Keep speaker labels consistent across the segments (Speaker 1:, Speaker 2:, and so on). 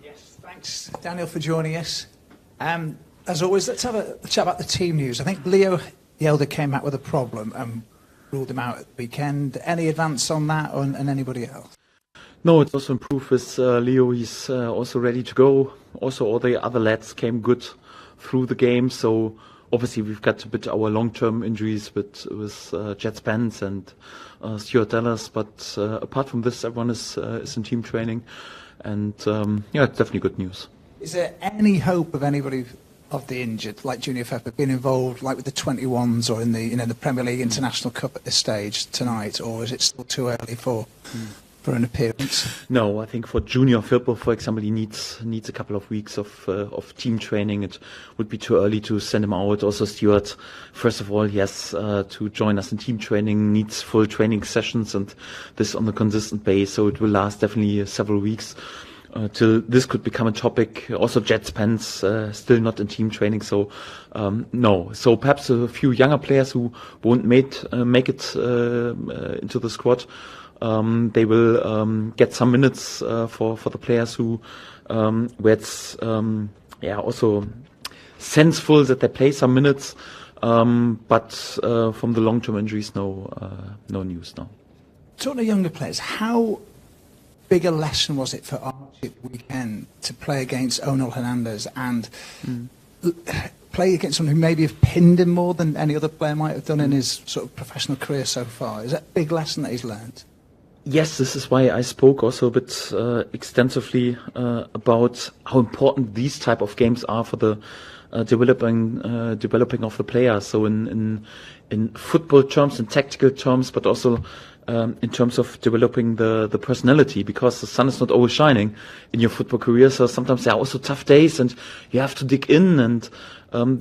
Speaker 1: Yes, thanks, Daniel, for joining us. As always, let's have a chat about the team news. I think Leo Yelder came out with a problem and ruled him out at the weekend. Any advance on that and anybody else?
Speaker 2: No, it's also improved with Leo. He's also ready to go. Also, all the other lads came good through the game. So obviously, we've got a bit our long-term injuries with Jet Spence and Stuart Dallas. But apart from this, everyone is in team training, and yeah, it's definitely good news.
Speaker 1: Is there any hope of anybody of the injured, like Junior Fepper, being involved, like with the 21s or in the Premier League International Cup at this stage tonight, or is it still too early for an appearance?
Speaker 2: No, I think for Junior Firpo, for example, he needs a couple of weeks of team training. It would be too early to send him out. Also, Stuart, first of all, he has to join us in team training, needs full training sessions, and this on a consistent base. So it will last definitely several weeks till this could become a topic. Also, Jet Spence still not in team training. So no. So perhaps a few younger players who won't make it into the squad. They will get some minutes for the players who where it's also senseful that they play some minutes, but from the long-term injuries, no news now.
Speaker 1: Talking to younger players, how big a lesson was it for Archie at the weekend to play against Onel Hernandez and play against someone who maybe have pinned him more than any other player might have done in his sort of professional career so far? Is that a big lesson that he's learned?
Speaker 2: Yes, this is why I spoke also a bit extensively about how important these type of games are for the developing of the player. So in football terms, in tactical terms, but also in terms of developing the personality, because the sun is not always shining in your football career. So sometimes there are also tough days, and you have to dig in. And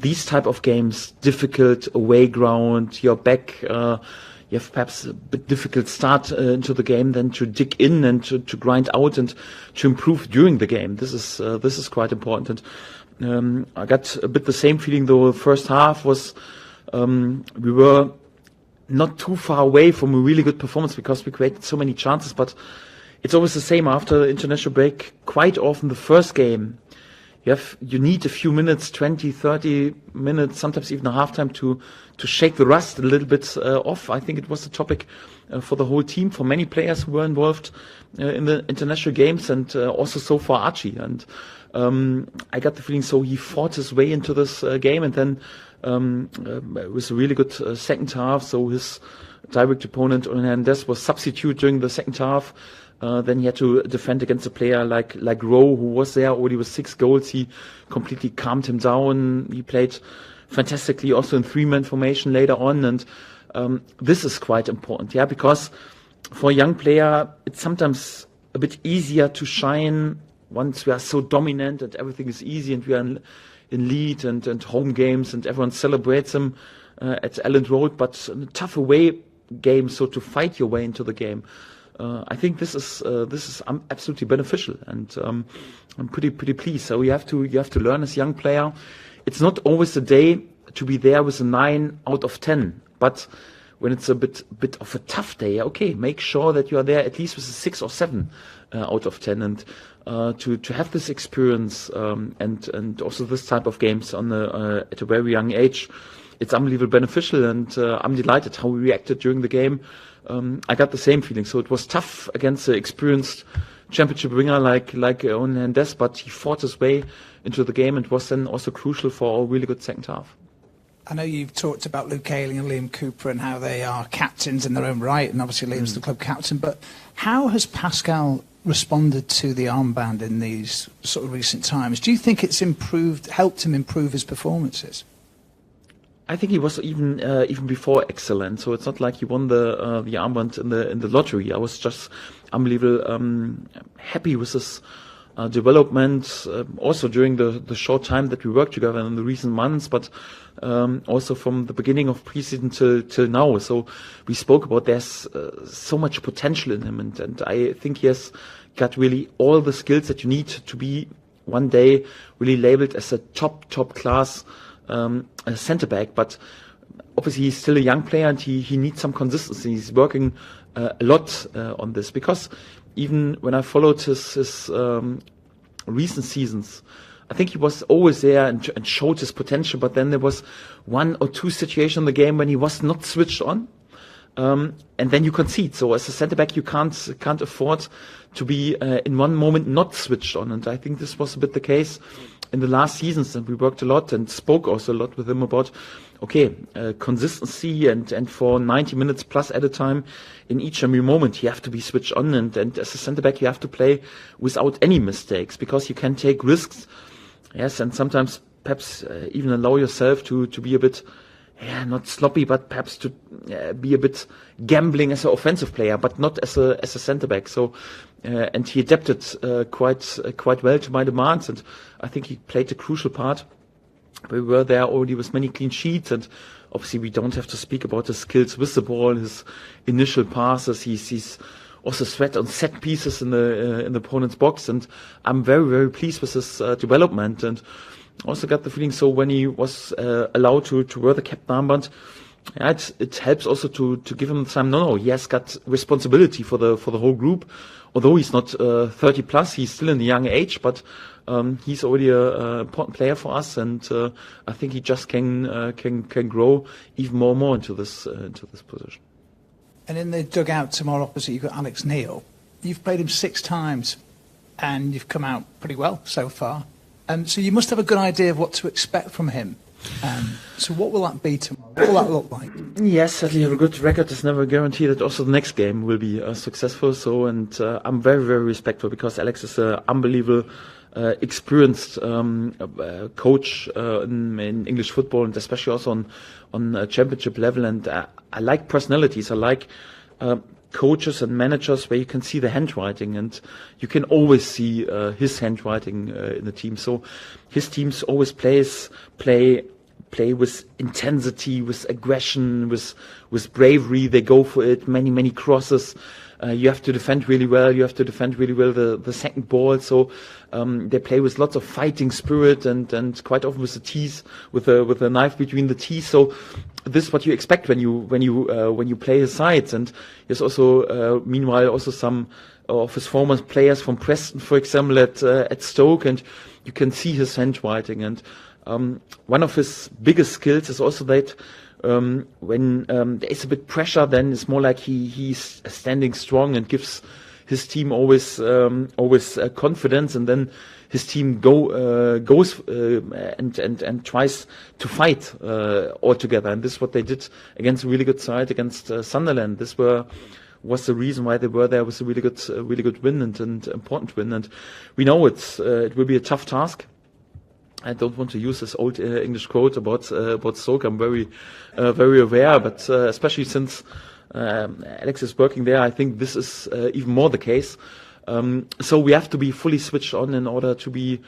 Speaker 2: these type of games, difficult away ground, you're back. You have perhaps a bit difficult start into the game, then to dig in and to grind out and to improve during the game. This is quite important. And I got a bit the same feeling though. The first half was we were not too far away from a really good performance because we created so many chances. But it's always the same after the international break. Quite often the first game, you need a few minutes, 20, 30 minutes, sometimes even a half-time to shake the rust a little bit off. I think it was a topic for the whole team, for many players who were involved in the international games, and also so for Archie. And I got the feeling so he fought his way into this game, and then it was a really good second half. So his direct opponent, Hernandez, was substitute during the second half. Then he had to defend against a player like Rowe, who was there already with 6 goals. He completely calmed him down. He played fantastically also in 3-man formation later on. And this is quite important, because for a young player, it's sometimes a bit easier to shine once we are so dominant and everything is easy and we are in lead and home games and everyone celebrates them at Elland Road. But a tough away game, so to fight your way into the game, I think this is absolutely beneficial, and I'm pretty pleased. So you have to learn as a young player. It's not always the day to be there with a 9 out of 10, but when it's a bit of a tough day, okay, make sure that you are there at least with a 6 or 7 out of 10, and to have this experience and also this type of games at a very young age, it's unbelievably beneficial, and I'm delighted how we reacted during the game. I got the same feeling. So it was tough against an experienced championship winger like Onel Hernandez, but he fought his way into the game, and was then also crucial for a really good second half.
Speaker 1: I know you've talked about Luke Ayling and Liam Cooper and how they are captains in their own right, and obviously Liam's the club captain, but how has Pascal responded to the armband in these sort of recent times? Do you think it's helped him improve his performances?
Speaker 2: I think he was even before excellent. So it's not like he won the armband in the lottery. I was just unbelievable happy with his development. Also during the short time that we worked together in the recent months, but also from the beginning of pre-season till now. So we spoke about there's so much potential in him, and I think he has got really all the skills that you need to be one day really labeled as a top class centre back. But obviously he's still a young player, and he needs some consistency. He's working a lot on this, because even when I followed his recent seasons, I think he was always there and showed his potential, but then there was one or two situations in the game when he was not switched on. And then you concede. So as a centre back, you can't afford to be in one moment not switched on. And I think this was a bit the case in the last seasons. And we worked a lot and spoke also a lot with him about, consistency and for 90 minutes plus at a time in each and every moment, you have to be switched on. And as a centre back, you have to play without any mistakes, because you can take risks. Yes, and sometimes perhaps even allow yourself to be a bit, not sloppy, but perhaps to be a bit gambling as an offensive player, but not as a centre back. So, and he adapted quite well to my demands, and I think he played a crucial part. We were there already with many clean sheets, and obviously we don't have to speak about his skills with the ball, his initial passes. He's also threat on set pieces in the opponent's box, and I'm very, very pleased with his development. And also got the feeling, so when he was allowed to wear the captain armband, it helps also to give him time. No, he has got responsibility for the whole group. Although he's not 30 plus, he's still in the young age, but he's already a important player for us, and I think he just can grow even more and more into this position.
Speaker 1: And in the dugout tomorrow opposite, you've got Alex Neil. You've played him 6 times, and you've come out pretty well so far. So you must have a good idea of what to expect from him. So what will that be tomorrow? What will that look like?
Speaker 2: Yes, certainly have a good record is never a guarantee that also the next game will be successful. So, and I'm very, very respectful, because Alex is an unbelievable, experienced coach in English football, and especially also on championship level. And I like personalities. I like coaches and managers where you can see the handwriting, and you can always see his handwriting in the team. So his teams always play with intensity, with aggression, with bravery. They go for it. Many crosses. You have to defend really well. You have to defend really well the second ball. So they play with lots of fighting spirit, and quite often with the teeth, with a knife between the teeth. So this is what you expect when you play his sides. And there's also meanwhile also some of his former players from Preston, for example, at Stoke, and you can see his handwriting. And one of his biggest skills is also that when there is a bit pressure, then it's more like he's standing strong and gives his team always confidence, and then his team goes and tries to fight all together. And this is what they did against a really good side, against Sunderland. This was the reason why they were there. It was a really good win and important win. And we know it will be a tough task. I don't want to use this old English quote about Stoke. I'm very aware, but especially since Alex is working there, I think this is even more the case. So we have to be fully switched on in order to be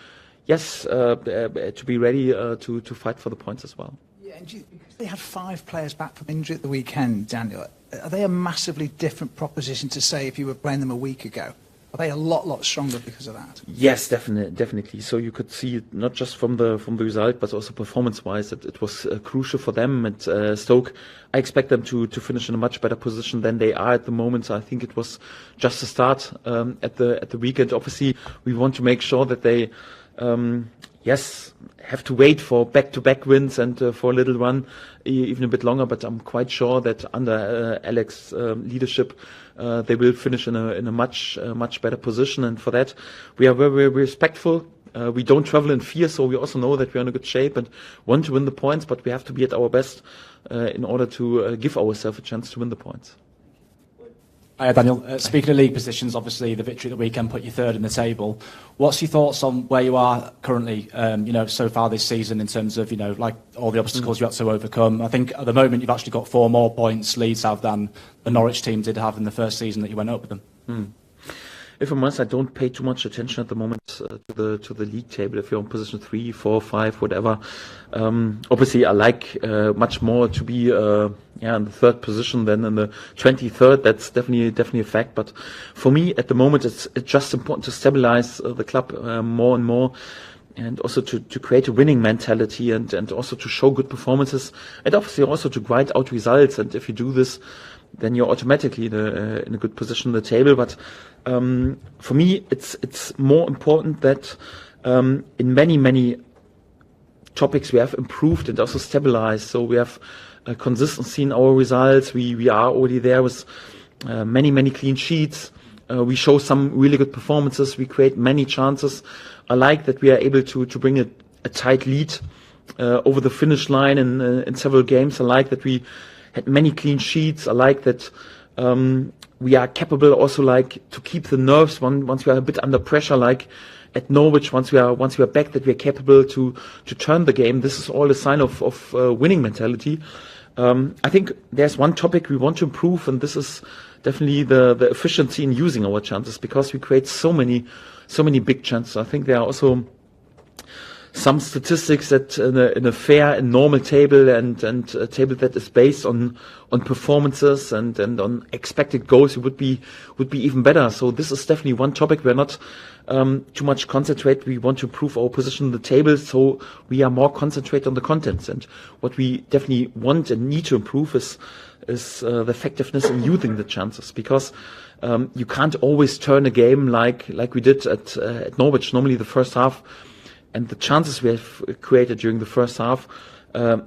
Speaker 2: ready to fight for the points as well.
Speaker 1: Yeah, and because they had 5 players back from injury at the weekend, Daniel, are they a massively different proposition to say if you were playing them a week ago? Are they a lot stronger because of that?
Speaker 2: Yes, definitely. So you could see it not just from the result, but also performance-wise, it was crucial for them. And Stoke, I expect them to finish in a much better position than they are at the moment. So I think it was just a start at the weekend. Obviously, we want to make sure that they have to wait for back-to-back wins and for a little run, even a bit longer. But I'm quite sure that under Alex's leadership, they will finish in a much better position. And for that, we are very, very respectful. We don't travel in fear, so we also know that we're in a good shape and want to win the points. But we have to be at our best in order to give ourselves a chance to win the points.
Speaker 3: Hi, Daniel. Speaking of league positions, obviously the victory at the weekend put you 3rd in the table. What's your thoughts on where you are currently, so far this season in terms of, like all the obstacles you had to overcome? I think at the moment you've actually got 4 more points Leeds have than the Norwich team did have in the first season that you went up with them.
Speaker 2: If I'm honest, I don't pay too much attention at the moment to the league table. If you're in position 3, 4, 5, whatever. Obviously, I like much more to be in the 3rd position than in the 23rd. That's definitely a fact. But for me, at the moment, it's just important to stabilize the club more and more, and also to create a winning mentality and also to show good performances, and obviously also to grind out results. And if you do this, then you're automatically in a good position on the table. But for me, it's more important that in many topics we have improved and also stabilized. So we have consistency in our results. We are already there with many clean sheets. We show some really good performances. We create many chances. I like that we are able to bring a tight lead over the finish line in several games. I like that we had many clean sheets. I like that we are capable also like to keep the nerves once we are a bit under pressure, like at Norwich, once we are back, that we are capable to turn the game. This is all a sign of winning mentality. I think there's one topic we want to improve, and this is definitely the efficiency in using our chances, because we create so many big chances. I think there are also some statistics that in a fair and normal table and a table that is based on performances and on expected goals, it would be even better. So this is definitely one topic we're not too much concentrate. We want to improve our position in the table, so we are more concentrated on the contents. And what we definitely want and need to improve is the effectiveness in using the chances, because you can't always turn a game like we did at Norwich. Normally the first half and the chances we have created during the first half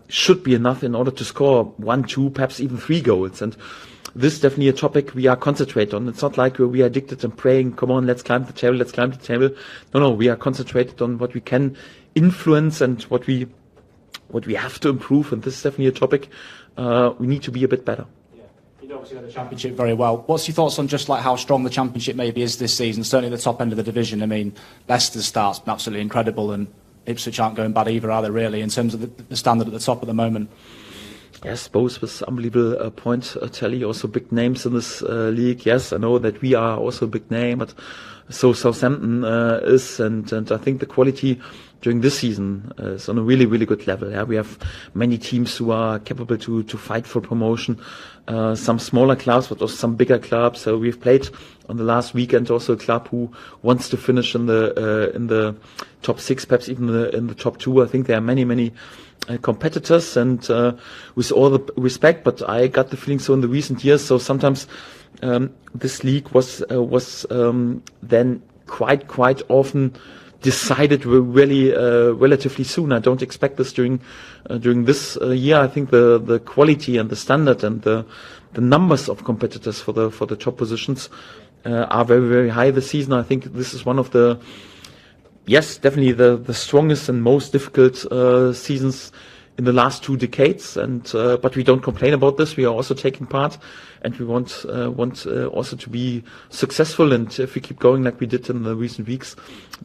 Speaker 2: should be enough in order to score 1, 2, perhaps even 3 goals. And this is definitely a topic we are concentrated on. It's not like we are addicted and praying, come on, let's climb the table. No, we are concentrated on what we can influence and what we have to improve. And this is definitely a topic we need to be a bit better.
Speaker 3: Obviously know the Championship very well. What's your thoughts on just like how strong the Championship maybe is this season, certainly at the top end of the division? I mean, Leicester's start's been absolutely incredible, and Ipswich aren't going bad either, are they, really, in terms of the standard at the top at the moment?
Speaker 2: Yes, both with unbelievable point tally, also big names in this league. Yes, I know that we are also a big name, but so Southampton is, and I think the quality during this season is on a really good level. Yeah, we have many teams who are capable to fight for promotion. Some smaller clubs, but also some bigger clubs. So we've played on the last weekend also a club who wants to finish in the top 6, perhaps even in the top 2. I think there are many competitors, and with all the respect, but I got the feeling so in the recent years. So sometimes this league was then quite often decided really relatively soon. I don't expect this during this year. I think the quality and the standard and the numbers of competitors for the top positions are very high this season. I think this is one of the definitely the strongest and most difficult seasons in the last 2 decades. And but we don't complain about this. We are also taking part, and we want also to be successful. And if we keep going like we did in the recent weeks,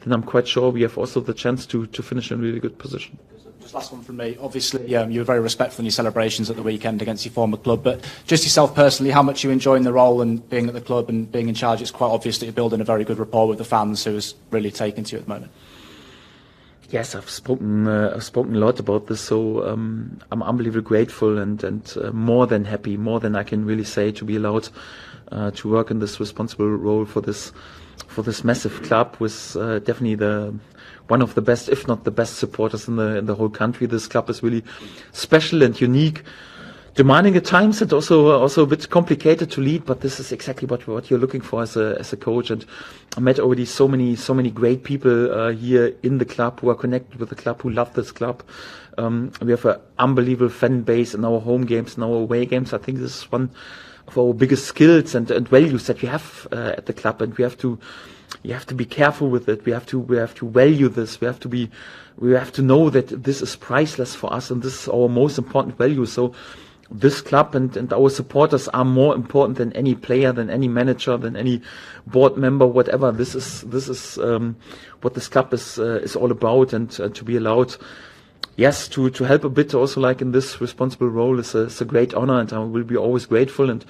Speaker 2: then I'm quite sure we have also the chance to finish in a really good position.
Speaker 3: Just last one from me. Obviously, you were very respectful in your celebrations at the weekend against your former club, but just yourself personally, how much are you enjoying the role and being at the club and being in charge? It's quite obvious that you're building a very good rapport with the fans, who is really taken to you at the moment.
Speaker 2: Yes, I've spoken a lot about this, so I'm unbelievably grateful and more than happy, more than I can really say, to be allowed to work in this responsible role for this massive club with definitely one of the best, if not the best, supporters in the whole country. This club is really special and unique, demanding at times, and also a bit complicated to lead. But this is exactly what you're looking for as a coach. And I met already so many great people here in the club who are connected with the club, who love this club. We have an unbelievable fan base in our home games, in our away games. I think this is one of our biggest skills and values that we have at the club, and you have to be careful with it. We have to value this. We have to know that this is priceless for us, and this is our most important value. So this club and our supporters are more important than any player, than any manager, than any board member, whatever. This is what this club is all about, and to be allowed, yes, to help a bit also like in this responsible role is a great honor, and I will be always grateful. And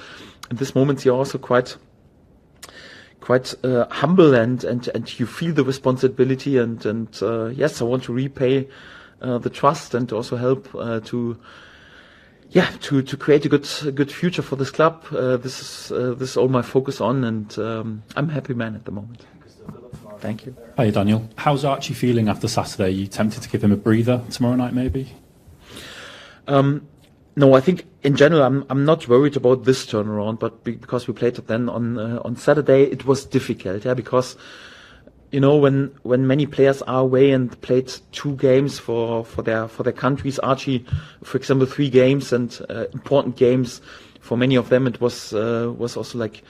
Speaker 2: in this moment, you're also quite humble and you feel the responsibility and yes, I want to repay the trust and also help to create a good future for this club. This is all my focus on, and I'm a happy man at the moment. Thank you.
Speaker 4: Hi Daniel, how's Archie feeling after Saturday? Are you tempted to give him a breather tomorrow night maybe?
Speaker 2: No, I think in general I'm not worried about this turnaround, but because we played it then on Saturday, it was difficult, because when many players are away and played 2 games for their countries, Archie, for example, 3 games and important games for many of them, it was also like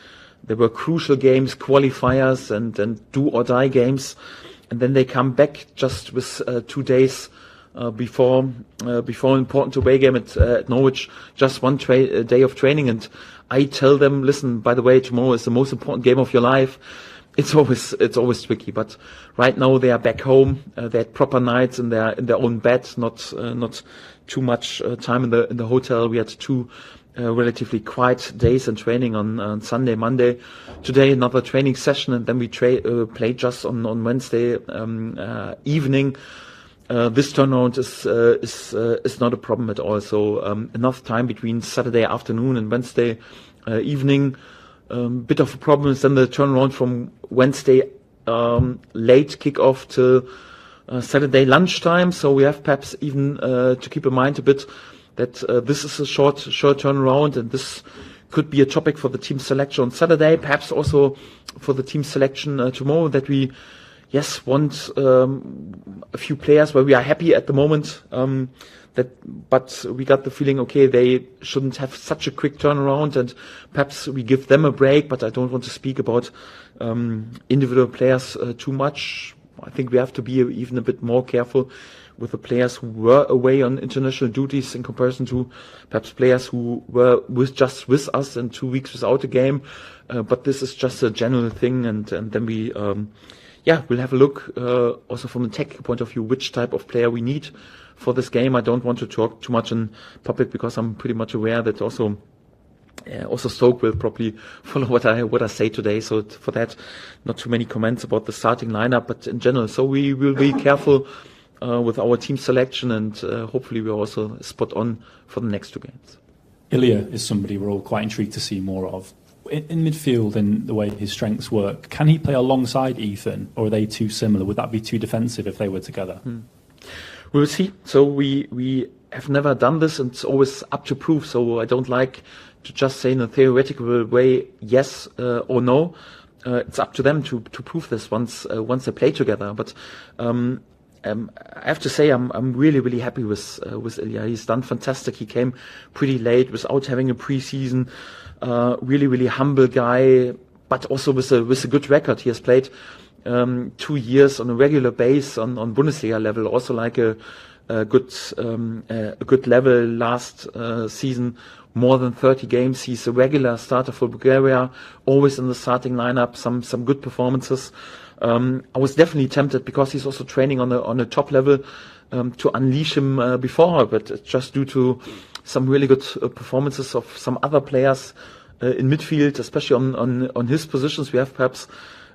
Speaker 2: there were crucial games, qualifiers and do or die games, and then they come back just with 2 days before an important away game at Norwich, just one day of training, and I tell them, listen, by the way, tomorrow is the most important game of your life. It's always tricky, but right now they are back home. They had proper nights in their own bed, not too much time in the hotel. We had 2 relatively quiet days and training on Sunday, Monday. Today another training session, and then we played just on Wednesday evening. This turnaround is not a problem at all. So enough time between Saturday afternoon and Wednesday evening. Bit of a problem is then the turnaround from Wednesday late kickoff to Saturday lunchtime. So we have perhaps even to keep in mind a bit that this is a short turnaround, and this could be a topic for the team selection on Saturday, perhaps also for the team selection tomorrow, that we want a few players where we are happy at the moment, but we got the feeling, okay, they shouldn't have such a quick turnaround, and perhaps we give them a break, but I don't want to speak about individual players too much. I think we have to be even a bit more careful with the players who were away on international duties in comparison to perhaps players who were just with us and 2 weeks without a game. But this is just a general thing, and then we we'll have a look also from a technical point of view which type of player we need for this game. I don't want to talk too much in public because I'm pretty much aware that also Stoke will probably follow what I say today. So for that, not too many comments about the starting lineup, but in general. So we will be careful with our team selection, and hopefully we're also spot on for the next 2 games.
Speaker 4: Ilya is somebody we're all quite intrigued to see more of. In midfield and the way his strengths work, can he play alongside Ethan, or are they too similar? Would that be too defensive if they were together?
Speaker 2: We will see. So we have never done this, and it's always up to proof. So I don't like to just say in a theoretical way yes or no. It's up to them to prove this once they play together. But I have to say I'm really happy with Ilya. He's done fantastic. He came pretty late without having a preseason. Really humble guy, but also with a good record. He has played 2 years on a regular base on Bundesliga level, also like a good level last season, more than 30 games. He's a regular starter for Bulgaria, always in the starting lineup, some good performances. I was definitely tempted, because he's also training on a top level, to unleash him before, but just due to some really good performances of some other players in midfield, especially on his positions, we have perhaps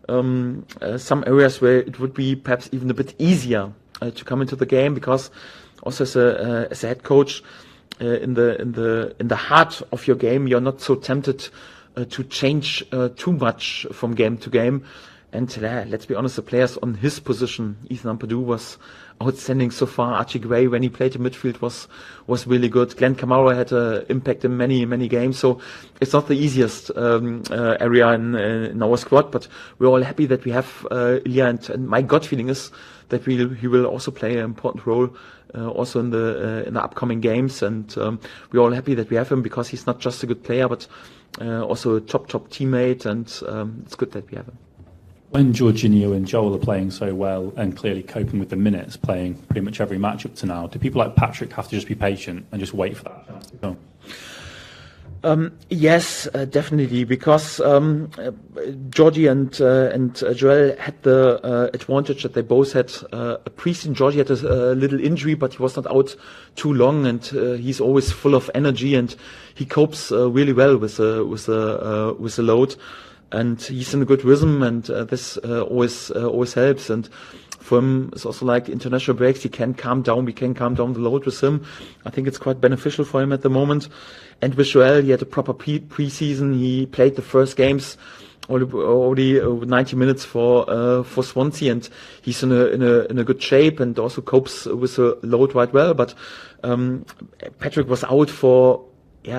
Speaker 2: some areas where it would be perhaps even a bit easier to come into the game, because also as a head coach, in the heart of your game, you're not so tempted to change too much from game to game. And let's be honest, the players on his position, Ethan Ampadu was outstanding so far. Archie Gray, when he played in midfield, was really good. Glenn Kamara had an impact in many games. So it's not the easiest area in our squad, but we're all happy that we have Ilya, and my gut feeling is that he will also play an important role also in the upcoming games. And we're all happy that we have him, because he's not just a good player, but also a top teammate, and it's good that we have him.
Speaker 4: When Jorginho and Joel are playing so well and clearly coping with the minutes, playing pretty much every match up to now, do people like Patrick have to just be patient and just wait for that chance to come?
Speaker 2: Yes, definitely, because Georgie and Joel had the advantage that they both had a preseason. Georgie had a little injury, but he was not out too long, and he's always full of energy, and he copes really well with the load. And he's in a good rhythm, and this always helps. And for him, it's also like international breaks. He can calm down. We can calm down the load with him. I think it's quite beneficial for him at the moment. And with Joel, he had a proper preseason. He played the first games already 90 minutes for Swansea, and he's in a good shape and also copes with the load quite well. But Patrick was out for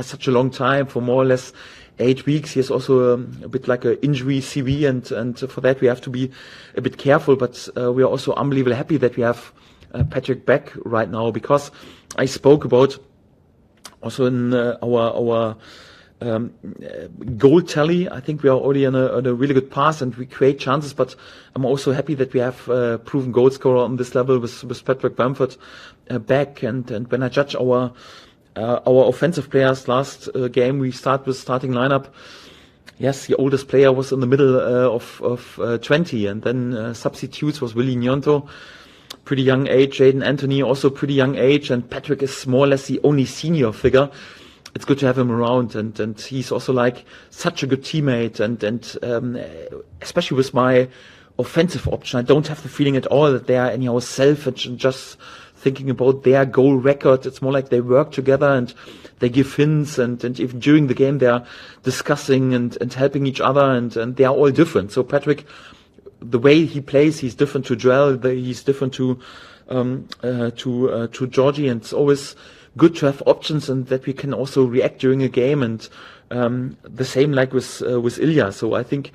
Speaker 2: such a long time, for more or less 8 weeks. He has also a bit like an injury CV, and for that we have to be a bit careful. But we are also unbelievably happy that we have Patrick back right now, because I spoke about also in our goal tally. I think we are already on a really good path and we create chances, but I'm also happy that we have proven goal scorer on this level with Patrick Bamford back. And when I judge our offensive players last game, we start with starting lineup. Yes, the oldest player was in the middle of 20, and then substitutes was Willy Nyonto, pretty young age. Jaden Anthony, also pretty young age, and Patrick is more or less the only senior figure. It's good to have him around, and he's also like such a good teammate, and especially with my offensive option, I don't have the feeling at all that they are anyhow selfish and just thinking about their goal record. It's more like they work together and they give hints, and even during the game they are discussing and helping each other, and they are all different. So Patrick, the way he plays, he's different to Joel, he's different to Georgie, and it's always good to have options and that we can also react during a game, and the same like with Ilya. So I think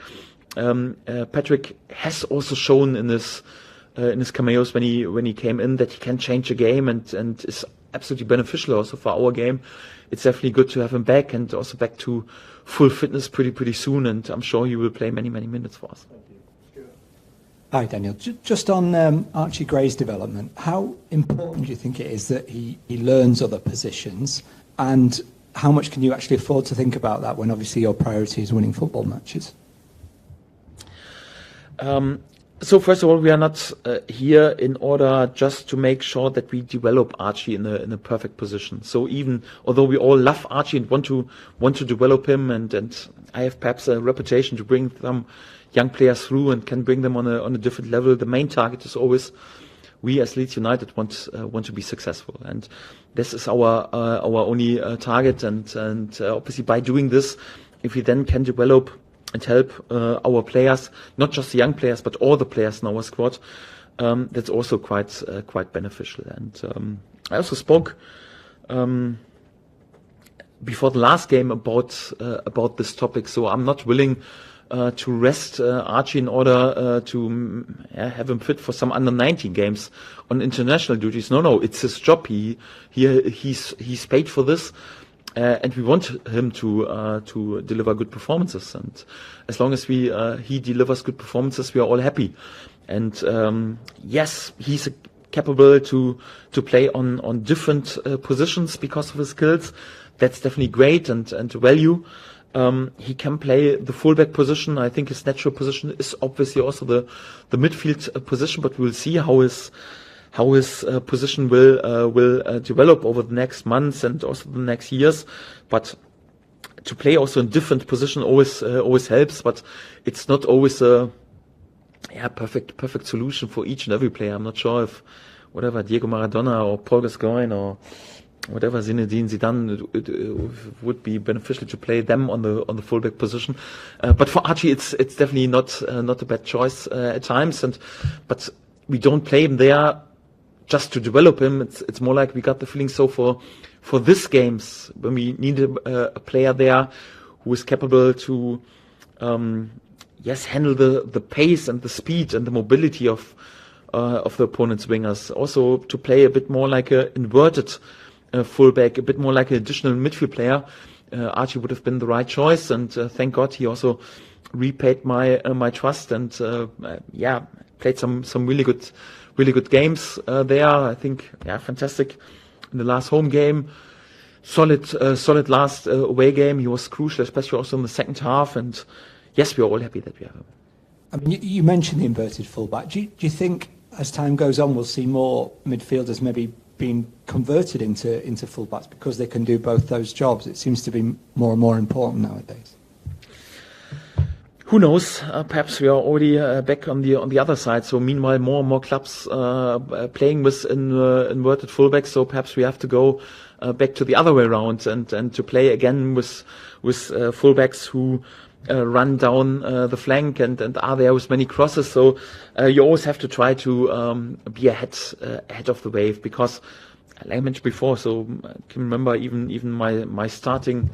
Speaker 2: Patrick has also shown in his cameos when he came in that he can change a game and is absolutely beneficial also for our game. It's definitely good to have him back, and also back to full fitness pretty soon, and I'm sure he will play many minutes for us.
Speaker 5: Hi, Daniel. Just on Archie Gray's development, how important do you think it is that he learns other positions, and how much can you actually afford to think about that when obviously your priority is winning football matches?
Speaker 2: So first of all, we are not here in order just to make sure that we develop Archie in a perfect position. So even although we all love Archie and want to develop him, and I have perhaps a reputation to bring some young players through and can bring them on a different level, the main target is always we as Leeds United want to be successful, and this is our only target. And obviously by doing this, if we then can develop and help our players, not just the young players, but all the players in our squad, that's also quite beneficial. And I also spoke before the last game about this topic. So I'm not willing to rest Archie in order to have him fit for some under 19 games on international duties. No, it's his job. He's paid for this. And we want him to deliver good performances, and as long as he delivers good performances, we are all happy. And yes, he's capable to play on different positions because of his skills. That's definitely great and value. He can play the fullback position. I think his natural position is obviously also the midfield position, but we'll see how his position will develop over the next months and also the next years. But to play also in different position always helps. But it's not always a perfect solution for each and every player. I'm not sure if whatever Diego Maradona or Paul Gascoigne or whatever Zinedine Zidane, it would be beneficial to play them on the fullback position. But for Archie, it's definitely not a bad choice at times. But we don't play him there just to develop him. It's more like we got the feeling so for this games when we need a player there who is capable to handle the pace and the speed and the mobility of the opponent's wingers. Also to play a bit more like a inverted fullback, a bit more like an additional midfield player. Archie would have been the right choice, and thank God he also repaid my trust and played some really good games there. I think fantastic in the last home game, solid last away game. He was crucial, especially also in the second half. And yes, we are all happy that we have him.
Speaker 5: I mean, you mentioned the inverted fullback. Do you think as time goes on we'll see more midfielders maybe being converted into fullbacks because they can do both those jobs? It seems to be more and more important nowadays.
Speaker 2: Who knows? Perhaps we are already back on the other side. So meanwhile, more and more clubs playing with inverted fullbacks. So perhaps we have to go back to the other way around and to play again with fullbacks who run down the flank and are there with many crosses. So you always have to try to be ahead of the wave, because, like I mentioned before, so I can remember even my starting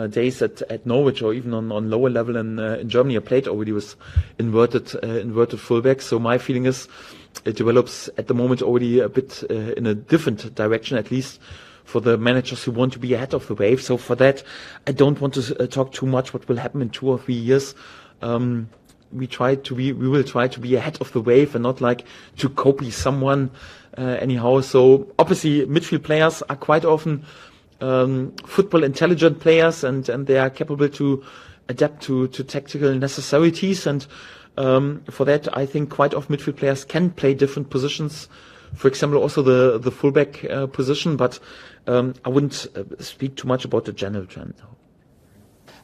Speaker 2: days at Norwich, or even on lower level in Germany, I played already with inverted fullbacks. So my feeling is it develops at the moment already a bit in a different direction, at least for the managers who want to be ahead of the wave. So for that, I don't want to talk too much what will happen in 2 or 3 years. We will try to be ahead of the wave and not like to copy someone anyhow. So obviously midfield players are quite often football intelligent players, and they are capable to adapt to tactical necessities. And for that, I think quite often midfield players can play different positions. For example, also the fullback position, but I wouldn't speak too much about the general trend.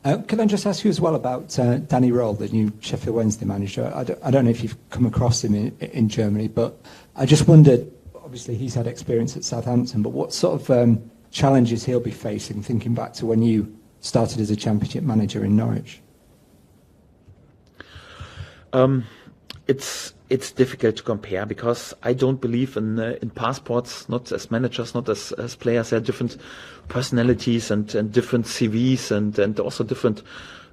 Speaker 5: Can I just ask you as well about Danny Roll, the new Sheffield Wednesday manager? I don't know if you've come across him in Germany, but I just wondered, obviously he's had experience at Southampton, but what sort of challenges he'll be facing, thinking back to when you started as a Championship manager in Norwich?
Speaker 2: It's difficult to compare, because I don't believe in passports, not as managers, not as players. There are different personalities and different CVs and also different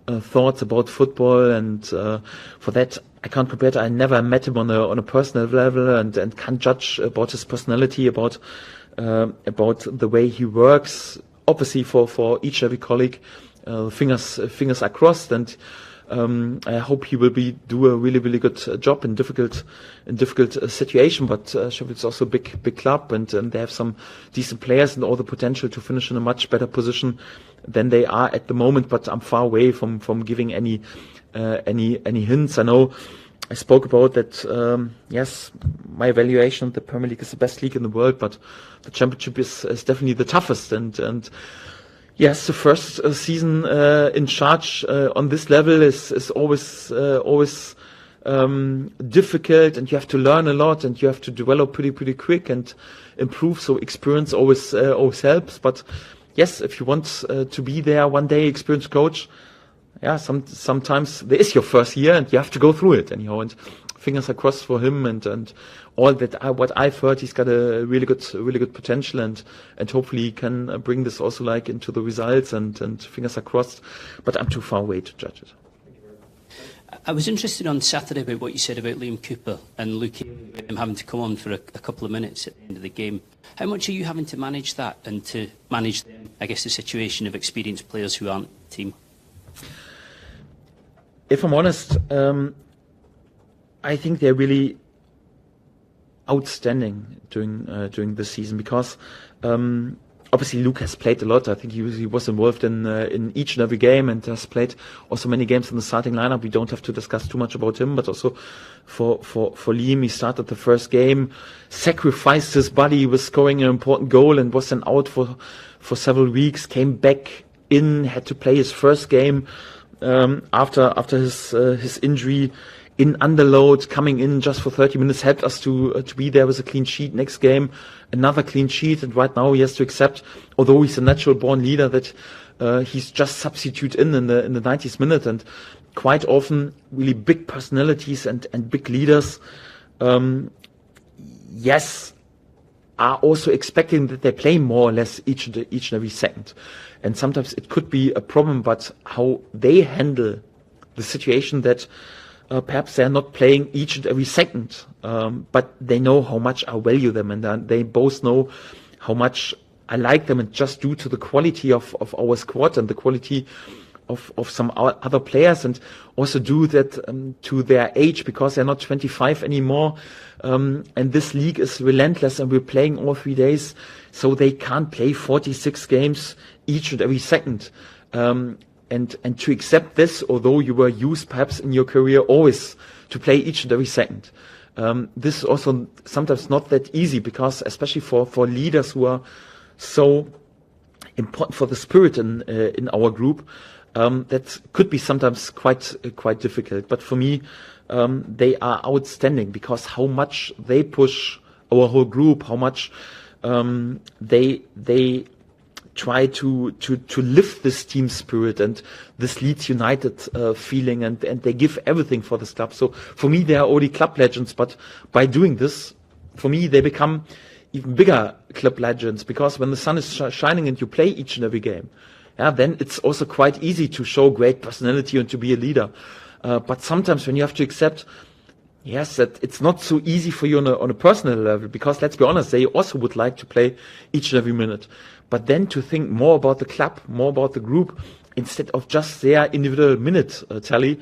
Speaker 2: thoughts about football. And for that, I can't compare it. I never met him on a personal level and can't judge about his personality, about the way he works. Obviously, for each and every colleague, fingers are crossed, and I hope he will do a really, really good job in difficult situation. But Sheffield's also a big club, and they have some decent players and all the potential to finish in a much better position than they are at the moment. But I'm far away from giving any hints. I know I spoke about that. Yes, my evaluation of the Premier League is the best league in the world, but the Championship is definitely the toughest. And yes, the first season in charge on this level is always difficult, and you have to learn a lot, and you have to develop pretty quick and improve. So experience always helps. But yes, if you want to be there one day, experienced coach, yeah, sometimes there is your first year, and you have to go through it anyhow. And fingers are crossed for him, and all that. What I've heard, he's got a really good potential, and hopefully he can bring this also like into the results. And fingers are crossed, but I'm too far away to judge it.
Speaker 6: I was interested on Saturday about what you said about Liam Cooper and Luke him having to come on for a couple of minutes at the end of the game. How much are you having to manage that, and to manage, I guess, the situation of experienced players who aren't the team?
Speaker 2: If I'm honest, I think they're really outstanding during the season, because obviously Luke has played a lot. I think he was involved in each and every game, and has played also many games in the starting lineup. We don't have to discuss too much about him, but also for Liam, he started the first game, sacrificed his body with scoring an important goal, and was then out for several weeks. Came back in, had to play his first game after his injury in underload, coming in just for 30 minutes, helped us to be there with a clean sheet. Next game, another clean sheet, and right now he has to accept, although he's a natural born leader, that he's just substitute in the 90th minute. And quite often, really big personalities and big leaders, yes, are also expecting that they play more or less each and every second. And sometimes it could be a problem, but how they handle the situation that perhaps they're not playing each and every second, but they know how much I value them, and they both know how much I like them, and just due to the quality of our squad and the quality of some other players, and also due that to their age, because they're not 25 anymore, and this league is relentless, and we're playing all 3 days, so they can't play 46 games each and every second. And to accept this, although you were used perhaps in your career always to play each and every second, this is also sometimes not that easy, because especially for leaders who are so important for the spirit in our group, that could be sometimes quite difficult. But for me, they are outstanding, because how much they push our whole group, how much they try to lift this team spirit and this Leeds United feeling, and they give everything for this club. So for me, they are already club legends, but by doing this, for me, they become even bigger club legends, because when the sun is shining and you play each and every game, then it's also quite easy to show great personality and to be a leader. But sometimes when you have to accept, yes, that it's not so easy for you on a personal level, because let's be honest, they also would like to play each and every minute. But then to think more about the club, more about the group, instead of just their individual minute tally,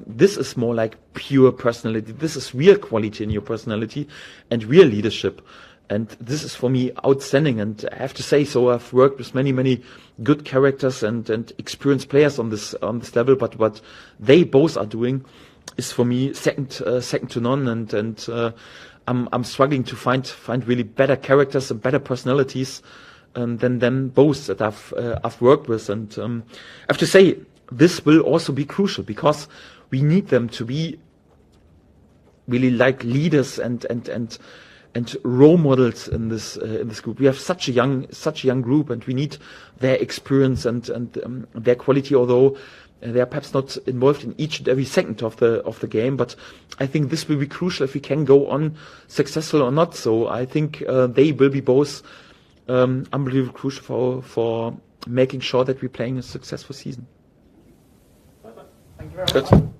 Speaker 2: this is more like pure personality. This is real quality in your personality and real leadership. And this is for me outstanding. And I have to say, so I've worked with many, many good characters and experienced players on this level. But what they both are doing is for me second to none. And I'm struggling to find really better characters and better personalities than them both that I've worked with. And I have to say, this will also be crucial, because we need them to be really like leaders and role models in this group. We have such a young group, and we need their experience and their quality. Although they are perhaps not involved in each and every second of the game, but I think this will be crucial if we can go on successful or not. So I think they will be both unbelievably crucial for making sure that we're playing a successful season.
Speaker 3: Thank you very much.
Speaker 2: Good.